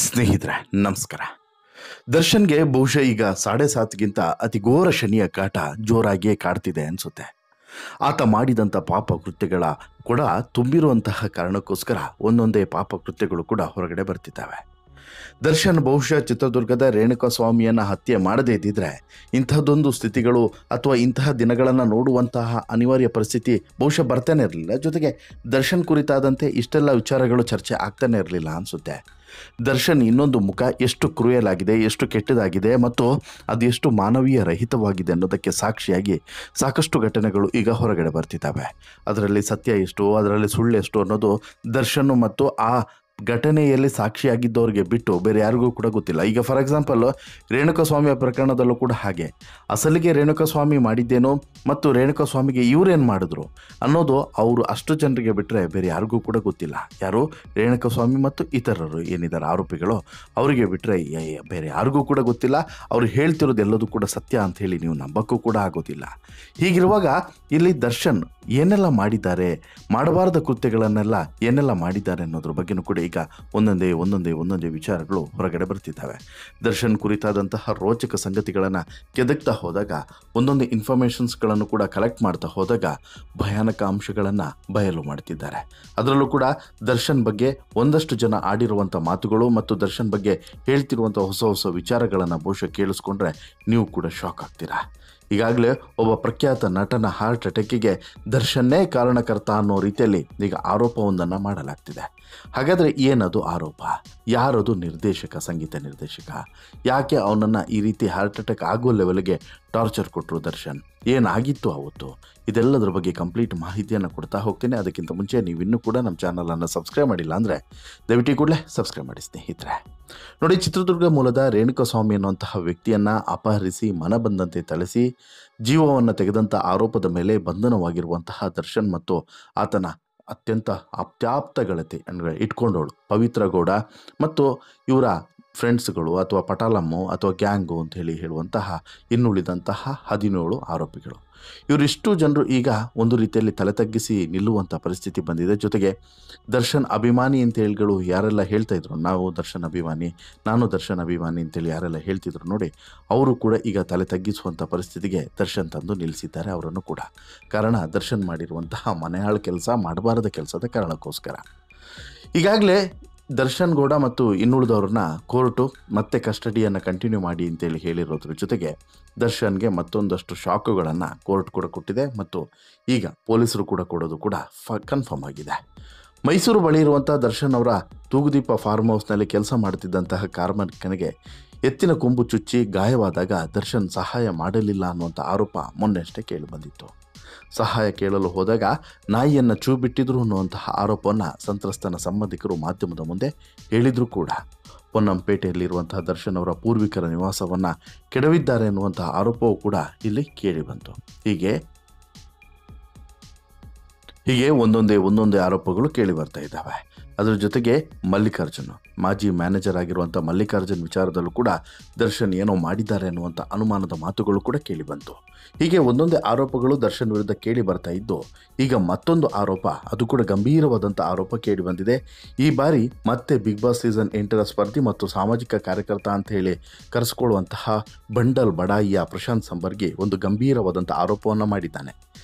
ಸ್ನೇಹಿತರೆ ನಮಸ್ಕಾರ. ದರ್ಶನ್ಗೆ ಬಹುಶಃ ಈಗ 7.5ಗಿಂತ ಅತಿ ಘೋರ ಶನಿಯ ಕಾಟ ಜೋರಾಗಿಯೇ ಕಾಡ್ತಿದೆ ಅನಿಸುತ್ತೆ. ಆತ ಮಾಡಿದಂಥ ಪಾಪ ಕೃತ್ಯಗಳ ಕೂಡ ತುಂಬಿರುವಂತಹ ಕಾರಣಕ್ಕೋಸ್ಕರ ಒಂದೊಂದೇ ಪಾಪ ಕೃತ್ಯಗಳು ಕೂಡ ಹೊರಗಡೆ ಬರ್ತಿದ್ದಾವೆ. ದರ್ಶನ್ ಬಹುಶಃ ಚಿತ್ರದುರ್ಗದ ರೇಣುಕಾಸ್ವಾಮಿಯನ್ನು ಹತ್ಯೆ ಮಾಡದೇ ಇದ್ದಿದ್ರೆ ಇಂಥದ್ದೊಂದು ಸ್ಥಿತಿಗಳು ಅಥವಾ ಇಂತಹ ದಿನಗಳನ್ನು ನೋಡುವಂತಹ ಅನಿವಾರ್ಯ ಪರಿಸ್ಥಿತಿ ಬಹುಶಃ ಬರ್ತಾನೆ ಇರಲಿಲ್ಲ. ಜೊತೆಗೆ ದರ್ಶನ್ ಕುರಿತಾದಂತೆ ಇಷ್ಟೆಲ್ಲ ವಿಚಾರಗಳು ಚರ್ಚೆ ಆಗ್ತಾನೆ ಇರಲಿಲ್ಲ ಅನಿಸುತ್ತೆ. ದರ್ಶನ್ ಇನ್ನೊಂದು ಮುಖ ಎಷ್ಟು ಕ್ರೂಯಲ್ ಆಗಿದೆ, ಎಷ್ಟು ಕೆಟ್ಟದಾಗಿದೆ ಮತ್ತು ಅದು ಎಷ್ಟು ಮಾನವೀಯ ರಹಿತವಾಗಿದೆ ಅನ್ನೋದಕ್ಕೆ ಸಾಕ್ಷಿಯಾಗಿ ಸಾಕಷ್ಟು ಘಟನೆಗಳು ಈಗ ಹೊರಗಡೆ ಬರ್ತಿದ್ದಾವೆ. ಅದರಲ್ಲಿ ಸತ್ಯ ಎಷ್ಟು, ಅದರಲ್ಲಿ ಸುಳ್ಳು ಎಷ್ಟು ಅನ್ನೋದು ದರ್ಶನ್ ಮತ್ತು ಆ ಘಟನೆಯಲ್ಲಿ ಸಾಕ್ಷಿಯಾಗಿದ್ದವ್ರಿಗೆ ಬಿಟ್ಟು ಬೇರೆ ಯಾರಿಗೂ ಕೂಡ ಗೊತ್ತಿಲ್ಲ. ಈಗ ಫಾರ್ ಎಕ್ಸಾಂಪಲ್ ರೇಣುಕಾಸ್ವಾಮಿಯ ಪ್ರಕರಣದಲ್ಲೂ ಕೂಡ ಹಾಗೆ ಅಸಲಿಗೆ ರೇಣುಕಾಸ್ವಾಮಿ ಮಾಡಿದ್ದೇನೋ ಮತ್ತು ರೇಣುಕಾಸ್ವಾಮಿಗೆ ಇವರೇನು ಮಾಡಿದ್ರು ಅನ್ನೋದು ಅವರು ಅಷ್ಟು ಜನರಿಗೆ ಬಿಟ್ಟರೆ ಬೇರೆ ಯಾರಿಗೂ ಕೂಡ ಗೊತ್ತಿಲ್ಲ. ಯಾರು ರೇಣುಕಾಸ್ವಾಮಿ ಮತ್ತು ಇತರರು ಏನಿದ್ದಾರೆ ಆರೋಪಿಗಳು ಅವರಿಗೆ ಬಿಟ್ಟರೆ ಬೇರೆ ಯಾರಿಗೂ ಕೂಡ ಗೊತ್ತಿಲ್ಲ. ಅವರು ಹೇಳ್ತಿರೋದು ಎಲ್ಲದೂ ಕೂಡ ಸತ್ಯ ಅಂತ ಹೇಳಿ ನೀವು ನಂಬಕ್ಕೂ ಕೂಡ ಆಗೋದಿಲ್ಲ. ಹೀಗಿರುವಾಗ ಇಲ್ಲಿ ದರ್ಶನ್ ಏನೆಲ್ಲ ಮಾಡಿದ್ದಾರೆ, ಮಾಡಬಾರದ ಕೃತ್ಯಗಳನ್ನೆಲ್ಲ ಏನೆಲ್ಲ ಮಾಡಿದ್ದಾರೆ ಅನ್ನೋದ್ರ ಬಗ್ಗೆನೂ ಕೂಡ ಈಗ ಒಂದೊಂದೇ ವಿಚಾರಗಳು ಹೊರಗಡೆ ಬರ್ತಿದ್ದಾವೆ. ದರ್ಶನ್ ಕುರಿತಾದಂತಹ ರೋಚಕ ಸಂಗತಿಗಳನ್ನು ಕೆದಕ್ತಾ ಹೋದಾಗ, ಒಂದೊಂದು ಇನ್ಫಾರ್ಮೇಷನ್ಸ್ಗಳನ್ನು ಕೂಡ ಕಲೆಕ್ಟ್ ಮಾಡ್ತಾ ಹೋದಾಗ ಭಯಾನಕ ಅಂಶಗಳನ್ನು ಬಯಲು ಮಾಡ್ತಿದ್ದಾರೆ. ಅದರಲ್ಲೂ ಕೂಡ ದರ್ಶನ್ ಬಗ್ಗೆ ಒಂದಷ್ಟು ಜನ ಆಡಿರುವಂಥ ಮಾತುಗಳು ಮತ್ತು ದರ್ಶನ್ ಬಗ್ಗೆ ಹೇಳ್ತಿರುವಂಥ ಹೊಸ ವಿಚಾರಗಳನ್ನು ಬಹುಶಃ ಕೇಳಿಸ್ಕೊಂಡ್ರೆ ನೀವು ಕೂಡ ಶಾಕ್ ಆಗ್ತೀರಾ. ಈಗಾಗಲೇ ಒಬ್ಬ ಪ್ರಖ್ಯಾತ ನಟನ ಹಾರ್ಟ್ ಅಟ್ಯಾಕಿಗೆ ದರ್ಶನ್ನೇ ಕಾರಣಕರ್ತ ಅನ್ನೋ ರೀತಿಯಲ್ಲಿ ಈಗ ಆರೋಪವೊಂದನ್ನು ಮಾಡಲಾಗ್ತಿದೆ. ಹಾಗಾದರೆ ಏನದು ಆರೋಪ? ಯಾರದು ನಿರ್ದೇಶಕ, ಸಂಗೀತ ನಿರ್ದೇಶಕ? ಯಾಕೆ ಅವನನ್ನು ಈ ರೀತಿ ಹಾರ್ಟ್ ಅಟ್ಯಾಕ್ ಆಗೋ ಲೆವೆಲ್ಗೆ ಟಾರ್ಚರ್ ಕೊಟ್ಟರು ದರ್ಶನ್? ಏನಾಗಿತ್ತು ಅವತ್ತು? ಇದೆಲ್ಲದರ ಬಗ್ಗೆ ಕಂಪ್ಲೀಟ್ ಮಾಹಿತಿಯನ್ನು ಕೊಡ್ತಾ ಹೋಗ್ತೀನಿ. ಅದಕ್ಕಿಂತ ಮುಂಚೆ ನೀವು ಇನ್ನೂ ಕೂಡ ನಮ್ಮ ಚಾನಲನ್ನು ಸಬ್ಸ್ಕ್ರೈಬ್ ಮಾಡಿಲ್ಲ ಅಂದರೆ ದಯವಿಟ್ಟು ಕೂಡಲೇ ಸಬ್ಸ್ಕ್ರೈಬ್ ಮಾಡಿ ಸ್ನೇಹಿತರೆ. ನೋಡಿ, ಚಿತ್ರದುರ್ಗ ಮೂಲದ ರೇಣುಕಾಸ್ವಾಮಿ ಅನ್ನುವಂತಹ ವ್ಯಕ್ತಿಯನ್ನು ಅಪಹರಿಸಿ ಮನ ಬಂದಂತೆ ಥಳಿಸಿ ಜೀವವನ್ನು ತೆಗೆದಂಥ ಆರೋಪದ ಮೇಲೆ ಬಂಧನವಾಗಿರುವಂತಹ ದರ್ಶನ್ ಮತ್ತು ಆತನ ಅತ್ಯಂತ ಅಪ್ತ್ಯಾಪ್ತ ಗೆಳತಿ ಅಂದರೆ ಇಟ್ಕೊಂಡವಳು ಪವಿತ್ರ ಗೌಡ ಮತ್ತು ಇವರ ಫ್ರೆಂಡ್ಸ್ಗಳು ಅಥವಾ ಪಟಾಲಮ್ಮು ಅಥವಾ ಗ್ಯಾಂಗು ಅಂತ ಹೇಳುವಂತಹ ಇನ್ನುಳಿದಂತಹ 17 ಆರೋಪಿಗಳು. ಇವರಿಷ್ಟು ಜನರು ಈಗ ಒಂದು ರೀತಿಯಲ್ಲಿ ತಲೆ ತಗ್ಗಿಸಿ ನಿಲ್ಲುವಂಥ ಪರಿಸ್ಥಿತಿ ಬಂದಿದೆ. ಜೊತೆಗೆ ದರ್ಶನ್ ಅಭಿಮಾನಿ ಅಂತೇಳಿಗಳು ಯಾರೆಲ್ಲ ಹೇಳ್ತಾ ಇದ್ರು, ನಾವು ದರ್ಶನ್ ಅಭಿಮಾನಿ, ನಾನು ದರ್ಶನ್ ಅಭಿಮಾನಿ ಅಂತೇಳಿ ಯಾರೆಲ್ಲ ಹೇಳ್ತಿದ್ರು ನೋಡಿ, ಅವರು ಕೂಡ ಈಗ ತಲೆ ತಗ್ಗಿಸುವಂಥ ಪರಿಸ್ಥಿತಿಗೆ ದರ್ಶನ್ ತಂದು ನಿಲ್ಲಿಸಿದ್ದಾರೆ ಅವರನ್ನು ಕೂಡ. ಕಾರಣ ದರ್ಶನ್ ಮಾಡಿರುವಂತಹ ಮನೆಯಾಳ ಕೆಲಸ, ಮಾಡಬಾರದ ಕೆಲಸದ ಕಾರಣಕ್ಕೋಸ್ಕರ. ಈಗಾಗಲೇ ದರ್ಶನ್ ಗೌಡ ಮತ್ತು ಇನ್ನುಳಿದವ್ರನ್ನ ಕೋರ್ಟು ಮತ್ತೆ ಕಸ್ಟಡಿಯನ್ನು ಕಂಟಿನ್ಯೂ ಮಾಡಿ ಅಂತೇಳಿ ಹೇಳಿರೋದ್ರ ಜೊತೆಗೆ ದರ್ಶನ್ಗೆ ಮತ್ತೊಂದಷ್ಟು ಶಾಕುಗಳನ್ನು ಕೋರ್ಟ್ ಕೂಡ ಕೊಟ್ಟಿದೆ ಮತ್ತು ಈಗ ಪೊಲೀಸರು ಕೂಡ ಕೊಡೋದು ಕೂಡ ಕನ್ಫರ್ಮ್ ಆಗಿದೆ. ಮೈಸೂರು ಬಳಿ ಇರುವಂಥ ದರ್ಶನ್ ಅವರ ತೂಗುದೀಪ ಫಾರ್ಮ್ ಹೌಸ್ನಲ್ಲಿ ಕೆಲಸ ಮಾಡ್ತಿದ್ದಂತಹ ಕಾರ್ಮಿಕನಿಗೆ ಎತ್ತಿನ ಕೊಂಬು ಚುಚ್ಚಿ ಗಾಯವಾದಾಗ ದರ್ಶನ್ ಸಹಾಯ ಮಾಡಲಿಲ್ಲ ಅನ್ನುವಂಥ ಆರೋಪ ಮೊನ್ನೆಯಷ್ಟೇ ಕೇಳಿಬಂದಿತ್ತು. ಸಹಾಯ ಕೇಳಲು ಹೋದಾಗ ನಾಯಿಯನ್ನು ಚೂ ಬಿಟ್ಟಿದ್ರು ಅನ್ನುವಂತಹ ಆರೋಪವನ್ನು ಸಂತ್ರಸ್ತನ ಸಂಬಂಧಿಕರು ಮಾಧ್ಯಮದ ಮುಂದೆ ಹೇಳಿದ್ರು ಕೂಡ. ಪೊನ್ನಂಪೇಟೆಯಲ್ಲಿರುವಂತಹ ದರ್ಶನ್ ಅವರ ಪೂರ್ವಿಕರ ನಿವಾಸವನ್ನು ಕೆಡವಿದ್ದಾರೆ ಎನ್ನುವಂತಹ ಆರೋಪವೂ ಕೂಡ ಇಲ್ಲಿ ಕೇಳಿಬಂತು. ಹೀಗೆ ಒಂದೊಂದೇ ಆರೋಪಗಳು ಕೇಳಿ ಬರ್ತಾ ಇದ್ದಾವೆ. ಅದರ ಜೊತೆಗೆ ಮಲ್ಲಿಕಾರ್ಜುನ್, ಮಾಜಿ ಮ್ಯಾನೇಜರ್ ಆಗಿರುವಂಥ ಮಲ್ಲಿಕಾರ್ಜುನ್ ವಿಚಾರದಲ್ಲೂ ಕೂಡ ದರ್ಶನ್ ಏನೋ ಮಾಡಿದ್ದಾರೆ ಅನ್ನುವಂಥ ಅನುಮಾನದ ಮಾತುಗಳು ಕೂಡ ಕೇಳಿಬಂತು. ಹೀಗೆ ಒಂದೊಂದೇ ಆರೋಪಗಳು ದರ್ಶನ್ ವಿರುದ್ಧ ಕೇಳಿ ಬರ್ತಾ ಇದ್ದು, ಈಗ ಮತ್ತೊಂದು ಆರೋಪ, ಅದು ಕೂಡ ಗಂಭೀರವಾದಂಥ ಆರೋಪ ಕೇಳಿ ಬಂದಿದೆ. ಈ ಬಾರಿ ಮತ್ತೆ ಬಿಗ್ ಬಾಸ್ ಸೀಸನ್ 8ರ ಸ್ಪರ್ಧಿ ಮತ್ತು ಸಾಮಾಜಿಕ ಕಾರ್ಯಕರ್ತ ಅಂತ ಹೇಳಿ ಕರೆಸ್ಕೊಳ್ಳುವಂತಹ ಬಂಡಲ್ ಬಡಾಯಿಯ ಪ್ರಶಾಂತ್ ಸಂಬರ್ಗಿ ಒಂದು ಗಂಭೀರವಾದಂಥ ಆರೋಪವನ್ನು ಮಾಡಿದ್ದಾನೆ.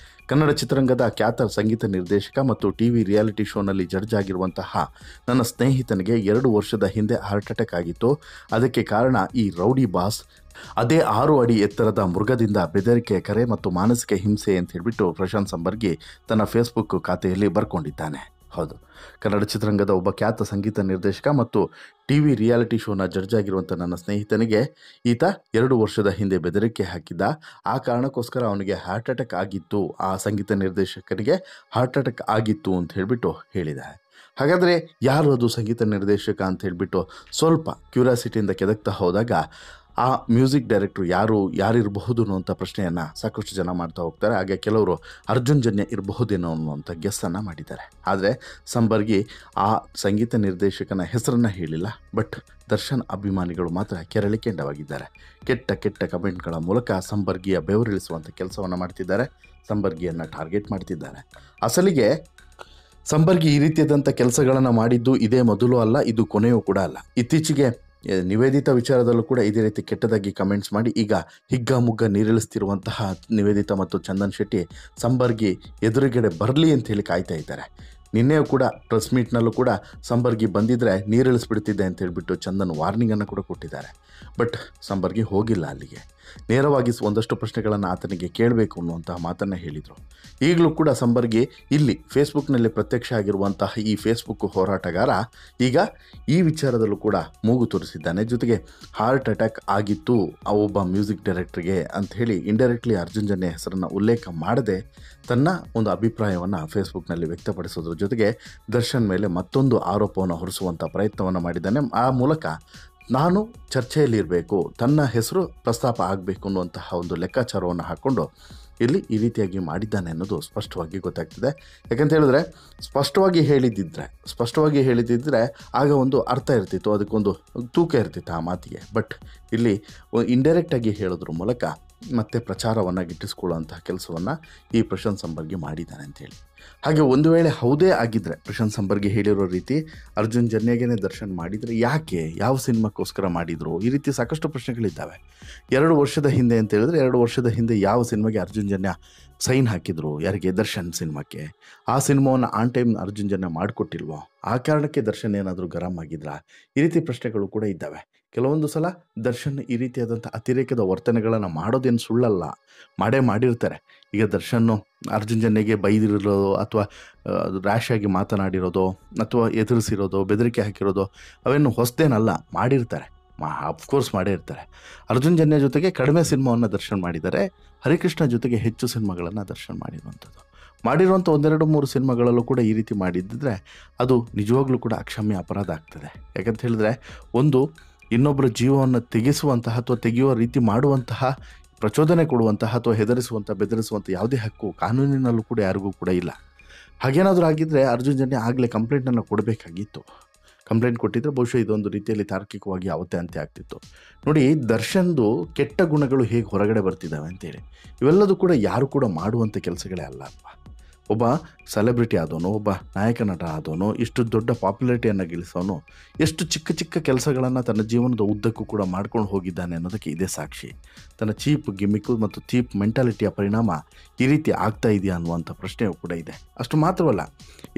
ಕನ್ನಡ ಚಿತ್ರರಂಗದ ಖ್ಯಾತ ಸಂಗೀತ ನಿರ್ದೇಶಕ ಮತ್ತು ಟಿವಿ ರಿಯಾಲಿಟಿ ಶೋನಲ್ಲಿ ಜಡ್ಜ್ ಆಗಿರುವಂತಹ ನನ್ನ ಸ್ನೇಹಿತನಿಗೆ 2 ವರ್ಷದ ಹಿಂದೆ ಹಾರ್ಟ್ ಅಟ್ಯಾಕ್ ಆಗಿತ್ತು. ಅದಕ್ಕೆ ಕಾರಣ ಈ ರೌಡಿ ಬಾಸ್, ಅದೇ 6 ಅಡಿ ಎತ್ತರದ ಮೃಗದಿಂದ ಬೆದರಿಕೆ ಕರೆ ಮತ್ತು ಮಾನಸಿಕ ಹಿಂಸೆ ಅಂತ ಹೇಳಿಬಿಟ್ಟು ಪ್ರಶಾಂತ್ ಸಂಬರ್ಗಿ ತನ್ನ ಫೇಸ್ಬುಕ್ ಖಾತೆಯಲ್ಲಿ ಬರ್ಕೊಂಡಿದ್ದಾನೆ. ಹೌದು, ಕನ್ನಡ ಚಿತ್ರರಂಗದ ಒಬ್ಬ ಖ್ಯಾತ ಸಂಗೀತ ನಿರ್ದೇಶಕ ಮತ್ತು ಟಿವಿ ರಿಯಾಲಿಟಿ ಶೋನ ಜಡ್ಜ್ ಆಗಿರುವಂಥ ನನ್ನ ಸ್ನೇಹಿತನಿಗೆ ಈತ 2 ವರ್ಷದ ಹಿಂದೆ ಬೆದರಿಕೆ ಹಾಕಿದ್ದ. ಆ ಕಾರಣಕ್ಕೋಸ್ಕರ ಅವನಿಗೆ ಹಾರ್ಟ್ ಅಟ್ಯಾಕ್ ಆಗಿತ್ತು, ಆ ಸಂಗೀತ ನಿರ್ದೇಶಕನಿಗೆ ಹಾರ್ಟ್ ಅಟ್ಯಾಕ್ ಆಗಿತ್ತು ಅಂತ ಹೇಳಿಬಿಟ್ಟು ಹೇಳಿದ್ದಾರೆ. ಹಾಗಾದರೆ ಯಾರು ಅದು ಸಂಗೀತ ನಿರ್ದೇಶಕ ಅಂತ ಹೇಳಿಬಿಟ್ಟು ಸ್ವಲ್ಪ ಕ್ಯೂರಿಯಾಸಿಟಿಯಿಂದ ಕೆದಕ್ತಾ ಹೋದಾಗ ಆ ಮ್ಯೂಸಿಕ್ ಡೈರೆಕ್ಟ್ರು ಯಾರಿರಬಹುದು ಅನ್ನುವಂಥ ಪ್ರಶ್ನೆಯನ್ನು ಸಾಕಷ್ಟು ಜನ ಮಾಡ್ತಾ ಹೋಗ್ತಾರೆ. ಹಾಗೆ ಕೆಲವರು ಅರ್ಜುನ್ ಜನ್ಯ ಇರಬಹುದೇನೋ ಅನ್ನುವಂಥ ಗೆಸ್ಸನ್ನು ಮಾಡಿದ್ದಾರೆ. ಆದರೆ ಸಂಬರ್ಗಿ ಆ ಸಂಗೀತ ನಿರ್ದೇಶಕನ ಹೆಸರನ್ನು ಹೇಳಿಲ್ಲ. ಬಟ್ ದರ್ಶನ್ ಅಭಿಮಾನಿಗಳು ಮಾತ್ರ ಕೆರಳಿಕೆಂಡವಾಗಿದ್ದಾರೆ. ಕೆಟ್ಟ ಕಮೆಂಟ್ಗಳ ಮೂಲಕ ಸಂಬರ್ಗಿಯ ಬೆವರಿಳಿಸುವಂಥ ಕೆಲಸವನ್ನು ಮಾಡ್ತಿದ್ದಾರೆ. ಸಂಬರ್ಗಿಯನ್ನು ಟಾರ್ಗೆಟ್ ಮಾಡ್ತಿದ್ದಾರೆ. ಅಸಲಿಗೆ ಸಂಪರ್ಗಿ ಈ ರೀತಿಯಾದಂಥ ಕೆಲಸಗಳನ್ನು ಮಾಡಿದ್ದು ಇದೇ ಮೊದಲು ಅಲ್ಲ, ಇದು ಕೊನೆಯೂ ಕೂಡ ಅಲ್ಲ. ಇತ್ತೀಚೆಗೆ ನಿವೇದಿತಾ ವಿಚಾರದಲ್ಲೂ ಕೂಡ ಇದೇ ರೀತಿ ಕೆಟ್ಟದಾಗಿ ಕಮೆಂಟ್ಸ್ ಮಾಡಿ ಈಗ ಹಿಗ್ಗಾಮುಗ್ಗ ನೀರಿಳಿಸ್ತಿರುವಂತಹ ನಿವೇದಿತಾ ಮತ್ತು ಚಂದನ್ ಶೆಟ್ಟಿ ಸಂಪರ್ಗಿ ಎದುರುಗಡೆ ಬರಲಿ ಅಂತ ಹೇಳಿ ಕಾಯ್ತಾ ಇದ್ದಾರೆ. ನಿನ್ನೆಯೂ ಕೂಡ ಪ್ರೆಸ್ ಮೀಟ್ನಲ್ಲೂ ಕೂಡ ಸಂಪರ್ಗಿ ಬಂದಿದ್ದರೆ ನೀರಿಳಿಸ್ಬಿಡ್ತಿದ್ದೆ ಅಂತ ಹೇಳ್ಬಿಟ್ಟು ಚಂದನ್ ವಾರ್ನಿಂಗನ್ನು ಕೂಡ ಕೊಟ್ಟಿದ್ದಾರೆ. ಬಟ್ ಸಂಪರ್ಗಿ ಹೋಗಿಲ್ಲ ಅಲ್ಲಿಗೆ, ನೇರವಾಗಿ ಒಂದಷ್ಟು ಪ್ರಶ್ನೆಗಳನ್ನು ಆತನಿಗೆ ಕೇಳಬೇಕು ಅನ್ನುವಂತಹ ಮಾತನ್ನು ಹೇಳಿದರು. ಈಗಲೂ ಕೂಡ ಸಂಪರ್ಗಿ ಇಲ್ಲಿ ಫೇಸ್ಬುಕ್ನಲ್ಲಿ ಪ್ರತ್ಯಕ್ಷ ಆಗಿರುವಂತಹ ಈ ಫೇಸ್ಬುಕ್ ಹೋರಾಟಗಾರ ಈಗ ಈ ವಿಚಾರದಲ್ಲೂ ಕೂಡ ಮೂಗು ತೋರಿಸಿದ್ದಾನೆ. ಜೊತೆಗೆ ಹಾರ್ಟ್ ಅಟ್ಯಾಕ್ ಆಗಿತ್ತು ಒಬ್ಬ ಮ್ಯೂಸಿಕ್ ಡೈರೆಕ್ಟರ್ಗೆ ಅಂತ ಹೇಳಿ ಇಂಡೈರೆಕ್ಟ್ಲಿ ಅರ್ಜುನ್ ಜನ್ಯ ಹೆಸರನ್ನು ಉಲ್ಲೇಖ ಮಾಡದೆ ತನ್ನ ಒಂದು ಅಭಿಪ್ರಾಯವನ್ನು ಫೇಸ್ಬುಕ್ನಲ್ಲಿ ವ್ಯಕ್ತಪಡಿಸೋದ್ರ ಜೊತೆಗೆ ದರ್ಶನ್ ಮೇಲೆ ಮತ್ತೊಂದು ಆರೋಪವನ್ನು ಹೊರಿಸುವಂಥ ಪ್ರಯತ್ನವನ್ನು ಮಾಡಿದ್ದಾನೆ. ಆ ಮೂಲಕ ನಾನು ಚರ್ಚೆಯಲ್ಲಿರಬೇಕು, ತನ್ನ ಹೆಸರು ಪ್ರಸ್ತಾಪ ಆಗಬೇಕು ಅನ್ನುವಂತಹ ಒಂದು ಲೆಕ್ಕಾಚಾರವನ್ನು ಹಾಕ್ಕೊಂಡು ಇಲ್ಲಿ ಈ ರೀತಿಯಾಗಿ ಮಾಡಿದ್ದಾನೆ ಅನ್ನೋದು ಸ್ಪಷ್ಟವಾಗಿ ಗೊತ್ತಾಗ್ತಿದೆ. ಯಾಕಂತ ಹೇಳಿದ್ರೆ ಸ್ಪಷ್ಟವಾಗಿ ಹೇಳಿದ್ದಿದ್ರೆ ಆಗ ಒಂದು ಅರ್ಥ ಇರ್ತಿತ್ತು, ಅದಕ್ಕೊಂದು ತೂಕ ಇರ್ತಿತ್ತು ಆ ಮಾತಿಗೆ. ಬಟ್ ಇಲ್ಲಿ ಇಂಡೈರೆಕ್ಟಾಗಿ ಹೇಳೋದ್ರ ಮೂಲಕ ಮತ್ತೆ ಪ್ರಚಾರವನ್ನು ಗಿಟ್ಟಿಸ್ಕೊಳ್ಳುವಂತಹ ಕೆಲಸವನ್ನು ಈ ಪ್ರಶಾಂತ್ ಸಂಪರ್ಗಿ ಮಾಡಿದ್ದಾನೆ ಅಂತೇಳಿ. ಹಾಗೆ ಒಂದು ವೇಳೆ ಹೌದೇ ಆಗಿದ್ದರೆ ಪ್ರಶಾಂತ್ ಸಂಪರ್ಗಿ ಹೇಳಿರೋ ರೀತಿ ಅರ್ಜುನ್ ಜನ್ಯಗೇನೆ ದರ್ಶನ್ ಮಾಡಿದರೆ ಯಾಕೆ, ಯಾವ ಸಿನಿಮಾಕ್ಕೋಸ್ಕರ ಮಾಡಿದರು, ಈ ರೀತಿ ಸಾಕಷ್ಟು ಪ್ರಶ್ನೆಗಳಿದ್ದಾವೆ. 2 ವರ್ಷದ ಹಿಂದೆ ಅಂತ ಹೇಳಿದ್ರೆ 2 ವರ್ಷದ ಹಿಂದೆ ಯಾವ ಸಿನಿಮಾಗೆ ಅರ್ಜುನ್ ಜನ್ಯ ಸೈನ್ ಹಾಕಿದ್ರು, ಯಾರಿಗೆ, ದರ್ಶನ್ ಸಿನಿಮಾಕ್ಕೆ. ಆ ಸಿನಿಮಾವನ್ನು ಆನ್ ಟೈಮ್ ಅರ್ಜುನ್ ಜನ್ಯ ಮಾಡಿಕೊಟ್ಟಿಲ್ವೋ, ಆ ಕಾರಣಕ್ಕೆ ದರ್ಶನ್ ಏನಾದರೂ ಗರಂ ಆಗಿದ್ರಾ, ಈ ರೀತಿ ಪ್ರಶ್ನೆಗಳು ಕೂಡ ಇದ್ದಾವೆ. ಕೆಲವೊಂದು ಸಲ ದರ್ಶನ್ ಈ ರೀತಿಯಾದಂಥ ಅತಿರೇಕದ ವರ್ತನೆಗಳನ್ನು ಮಾಡೋದೇನು ಸುಳ್ಳಲ್ಲ, ಮಾಡಿರ್ತಾರೆ. ಈಗ ದರ್ಶನ್ನು ಅರ್ಜುನ್ ಜನ್ಯಗೆ ಬೈದಿರೋದು ಅಥವಾ ರ್ಯಾಶ್ ಆಗಿ ಮಾತನಾಡಿರೋದು ಅಥವಾ ಎದುರಿಸಿರೋದು, ಬೆದರಿಕೆ ಹಾಕಿರೋದು ಅವೇನು ಹೊಸದೇನಲ್ಲ, ಮಾಡಿರ್ತಾರೆ. ಅಫ್ಕೋರ್ಸ್ ಮಾಡೇ ಇರ್ತಾರೆ. ಅರ್ಜುನ್ ಜನ್ಯ ಜೊತೆಗೆ ಕಡಿಮೆ ಸಿನಿಮಾವನ್ನು ದರ್ಶನ್ ಮಾಡಿದ್ದಾರೆ, ಹರಿಕೃಷ್ಣ ಜೊತೆಗೆ ಹೆಚ್ಚು ಸಿನಿಮಾಗಳನ್ನು ದರ್ಶನ್ ಮಾಡಿರುವಂಥ 1-2-3 ಸಿನಿಮಾಗಳಲ್ಲೂ ಕೂಡ ಈ ರೀತಿ ಮಾಡಿದ್ದಿದ್ರೆ ಅದು ನಿಜವಾಗ್ಲೂ ಕೂಡ ಅಕ್ಷಮ್ಯ ಅಪರಾಧ ಆಗ್ತದೆ. ಯಾಕಂತ ಹೇಳಿದ್ರೆ ಒಂದು ಇನ್ನೊಬ್ಬರ ಜೀವವನ್ನು ತೆಗೆಸುವಂತಹ ಅಥವಾ ತೆಗೆಯುವ ರೀತಿ ಮಾಡುವಂತಹ, ಪ್ರಚೋದನೆ ಕೊಡುವಂತಹ ಅಥವಾ ಹೆದರಿಸುವಂಥ ಬೆದರಿಸುವಂಥ ಯಾವುದೇ ಹಕ್ಕು ಕಾನೂನಿನಲ್ಲೂ ಕೂಡ ಯಾರಿಗೂ ಕೂಡ ಇಲ್ಲ. ಹಾಗೇನಾದರೂ ಆಗಿದ್ದರೆ ಅರ್ಜುನ್ ಜನ್ಯ ಆಗಲೇ ಕಂಪ್ಲೇಂಟನ್ನು ಕೊಡಬೇಕಾಗಿತ್ತು. ಕಂಪ್ಲೇಂಟ್ ಕೊಟ್ಟಿದ್ದರೆ ಬಹುಶಃ ಇದೊಂದು ರೀತಿಯಲ್ಲಿ ತಾರ್ಕಿಕವಾಗಿ ಯಾವತ್ತೇ ಅಂತ್ಯ ಆಗ್ತಿತ್ತು. ನೋಡಿ, ದರ್ಶನ್ದು ಕೆಟ್ಟ ಗುಣಗಳು ಹೇಗೆ ಹೊರಗಡೆ ಬರ್ತಿದ್ದಾವೆ ಅಂತೇಳಿ, ಇವೆಲ್ಲದೂ ಕೂಡ ಯಾರು ಕೂಡ ಮಾಡುವಂಥ ಕೆಲಸಗಳೇ ಅಲ್ಲ ಅಲ್ವಾ. ಒಬ್ಬ ಸೆಲೆಬ್ರಿಟಿ ಆದವನು, ಒಬ್ಬ ನಾಯಕ ನಟ ಆದವನು, ಇಷ್ಟು ದೊಡ್ಡ ಪಾಪ್ಯುಲಾರಿಟಿಯನ್ನು ಗಳಿಸೋನು ಎಷ್ಟು ಚಿಕ್ಕ ಚಿಕ್ಕ ಕೆಲಸಗಳನ್ನು ತನ್ನ ಜೀವನದ ಉದ್ದಕ್ಕೂ ಕೂಡ ಮಾಡ್ಕೊಂಡು ಹೋಗಿದ್ದಾನೆ ಅನ್ನೋದಕ್ಕೆ ಇದೇ ಸಾಕ್ಷಿ. ತನ್ನ ಚೀಪ್ ಗಿಮಿಕ್ಕು ಮತ್ತು ಚೀಪ್ ಮೆಂಟಾಲಿಟಿಯ ಪರಿಣಾಮ ಈ ರೀತಿ ಆಗ್ತಾ ಇದೆಯಾ ಅನ್ನುವಂಥ ಪ್ರಶ್ನೆಯೂ ಕೂಡ ಇದೆ. ಅಷ್ಟು ಮಾತ್ರವಲ್ಲ,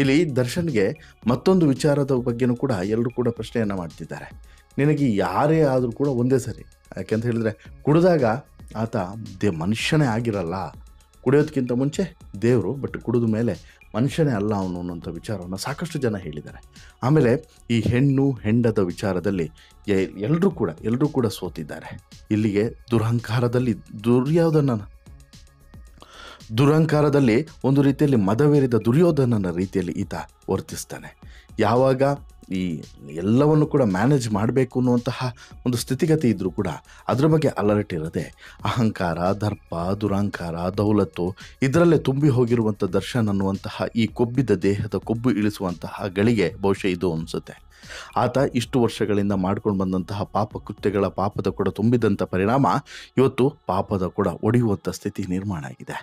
ಇಲ್ಲಿ ದರ್ಶನ್ಗೆ ಮತ್ತೊಂದು ವಿಚಾರದ ಬಗ್ಗೆನೂ ಕೂಡ ಎಲ್ಲರೂ ಕೂಡ ಪ್ರಶ್ನೆಯನ್ನು ಮಾಡ್ತಿದ್ದಾರೆ. ನಿನಗೆ ಯಾರೇ ಆದರೂ ಕೂಡ ಒಂದೇ ಸರಿ, ಯಾಕೆಂತ ಹೇಳಿದ್ರೆ ಕುಡಿದಾಗ ಆತ ಮನುಷ್ಯನೇ ಆಗಿರಲ್ಲ, ಕುಡಿಯೋದಕ್ಕಿಂತ ಮುಂಚೆ ದೇವರು, ಬಟ್ ಕುಡಿದ ಮೇಲೆ ಮನುಷ್ಯನೇ ಅಲ್ಲ ಅವನು ಅನ್ನೋಂಥ ವಿಚಾರವನ್ನು ಸಾಕಷ್ಟು ಜನ ಹೇಳಿದ್ದಾರೆ. ಆಮೇಲೆ ಈ ಹೆಂಡದ ವಿಚಾರದಲ್ಲಿ ಎಲ್ಲರೂ ಕೂಡ ಸೋತಿದ್ದಾರೆ. ಇಲ್ಲಿಗೆ ದುರಂಕಾರದಲ್ಲಿ ಒಂದು ರೀತಿಯಲ್ಲಿ ಮದವೇರಿದ ದುರ್ಯೋಧನನ ರೀತಿಯಲ್ಲಿ ಈತ ವರ್ತಿಸ್ತಾನೆ. ಯಾವಾಗ ಈ ಎಲ್ಲವನ್ನು ಕೂಡ ಮ್ಯಾನೇಜ್ ಮಾಡಬೇಕು ಅನ್ನುವಂತಹ ಒಂದು ಸ್ಥಿತಿಗತಿ ಇದ್ದರೂ ಕೂಡ ಅದರ ಬಗ್ಗೆ ಅಲರ್ಟ್ ಇರದೆ ಅಹಂಕಾರ, ದರ್ಪ, ದುರಂಕಾರ, ದೌಲತ್ತು ಇದರಲ್ಲೇ ತುಂಬಿ ಹೋಗಿರುವಂಥ ದರ್ಶನ್ ಅನ್ನುವಂತಹ ಈ ಕೊಬ್ಬಿದ ದೇಹದ ಕೊಬ್ಬು ಇಳಿಸುವಂತಹ ಗಳಿಗೆ ಬಹುಶಃ ಇದು ಅನಿಸುತ್ತೆ. ಆತ ಇಷ್ಟು ವರ್ಷಗಳಿಂದ ಮಾಡ್ಕೊಂಡು ಬಂದಂತಹ ಪಾಪದ ಕೊಡ ತುಂಬಿದಂಥ ಪರಿಣಾಮ ಇವತ್ತು ಪಾಪದ ಕೊಡ ಒಡೆಯುವಂಥ ಸ್ಥಿತಿ ನಿರ್ಮಾಣ ಆಗಿದೆ.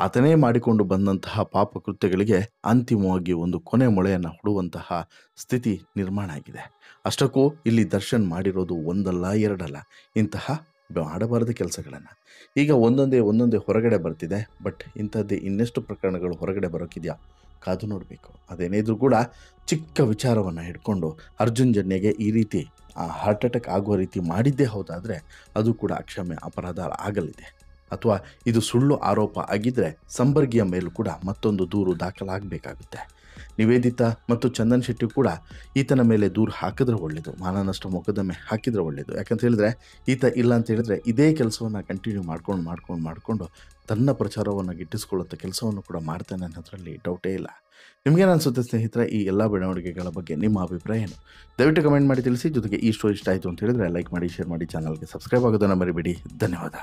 ಆತನೇ ಮಾಡಿಕೊಂಡು ಬಂದಂತಹ ಪಾಪಕೃತ್ಯಗಳಿಗೆ ಅಂತಿಮವಾಗಿ ಒಂದು ಕೊನೆ ಮೊಳೆಯನ್ನು ಹುಡುವಂತಹ ಸ್ಥಿತಿ ನಿರ್ಮಾಣ ಆಗಿದೆ. ಅಷ್ಟಕ್ಕೂ ಇಲ್ಲಿ ದರ್ಶನ್ ಮಾಡಿರೋದು ಒಂದಲ್ಲ ಎರಡಲ್ಲ, ಇಂತಹ ಮಾಡಬಾರದ ಕೆಲಸಗಳನ್ನು ಈಗ ಒಂದೊಂದೇ ಹೊರಗಡೆ ಬರ್ತಿದೆ. ಬಟ್ ಇಂಥದ್ದೇ ಇನ್ನೆಷ್ಟು ಪ್ರಕರಣಗಳು ಹೊರಗಡೆ ಬರೋಕ್ಕಿದೆಯಾ, ಕಾದು ನೋಡಬೇಕು. ಅದೇನೇ ಇದ್ರೂ ಕೂಡ ಚಿಕ್ಕ ವಿಚಾರವನ್ನು ಹಿಡ್ಕೊಂಡು ಅರ್ಜುನ್ ಜನ್ಯಗೆ ಈ ರೀತಿ ಹಾರ್ಟ್ ಅಟ್ಯಾಕ್ ಆಗುವ ರೀತಿ ಮಾಡಿದ್ದೇ ಹೌದಾದರೆ ಅದು ಕೂಡ ಅಕ್ಷಮ್ಯ ಅಪರಾಧ ಆಗಲಿದೆ. ಅಥವಾ ಇದು ಸುಳ್ಳು ಆರೋಪ ಆಗಿದ್ದರೆ ಸಂಪರ್ಗಿಯ ಮೇಲೂ ಕೂಡ ಮತ್ತೊಂದು ದೂರು ದಾಖಲಾಗಬೇಕಾಗುತ್ತೆ. ನಿವೇದಿತಾ ಮತ್ತು ಚಂದನ್ ಶೆಟ್ಟಿ ಕೂಡ ಈತನ ಮೇಲೆ ದೂರು ಹಾಕಿದ್ರೆ ಒಳ್ಳೆಯದು, ಮಾನನಷ್ಟ ಮೊಕದ್ದಮೆ ಹಾಕಿದರೆ ಒಳ್ಳೆಯದು. ಯಾಕಂತ ಹೇಳಿದ್ರೆ ಈತ ಇಲ್ಲ ಅಂತ ಹೇಳಿದ್ರೆ ಇದೇ ಕೆಲಸವನ್ನು ಕಂಟಿನ್ಯೂ ಮಾಡ್ಕೊಂಡು ತನ್ನ ಪ್ರಚಾರವನ್ನು ಗಿಟ್ಟಿಸ್ಕೊಳ್ಳುವಂಥ ಕೆಲಸವನ್ನು ಕೂಡ ಮಾಡ್ತಾನೆ ಅನ್ನೋದ್ರಲ್ಲಿ ಡೌಟೇ ಇಲ್ಲ. ನಿಮಗೇನು ಅನಿಸುತ್ತೆ ಸ್ನೇಹಿತರೆ, ಈ ಎಲ್ಲ ಬೆಳವಣಿಗೆಗಳ ಬಗ್ಗೆ ನಿಮ್ಮ ಅಭಿಪ್ರಾಯ ಏನು? ದಯವಿಟ್ಟು ಕಮೆಂಟ್ ಮಾಡಿ ತಿಳಿಸಿ. ಜೊತೆಗೆ ಈ ಸ್ಟೋರಿ ಇಷ್ಟ ಆಯಿತು ಅಂತ ಹೇಳಿದ್ರೆ ಲೈಕ್ ಮಾಡಿ, ಶೇರ್ ಮಾಡಿ, ಚಾನಲ್ಗೆ ಸಬ್ಸ್ಕ್ರೈಬ್ ಆಗೋದನ್ನು ಮರಿಬೇಡಿ. ಧನ್ಯವಾದ.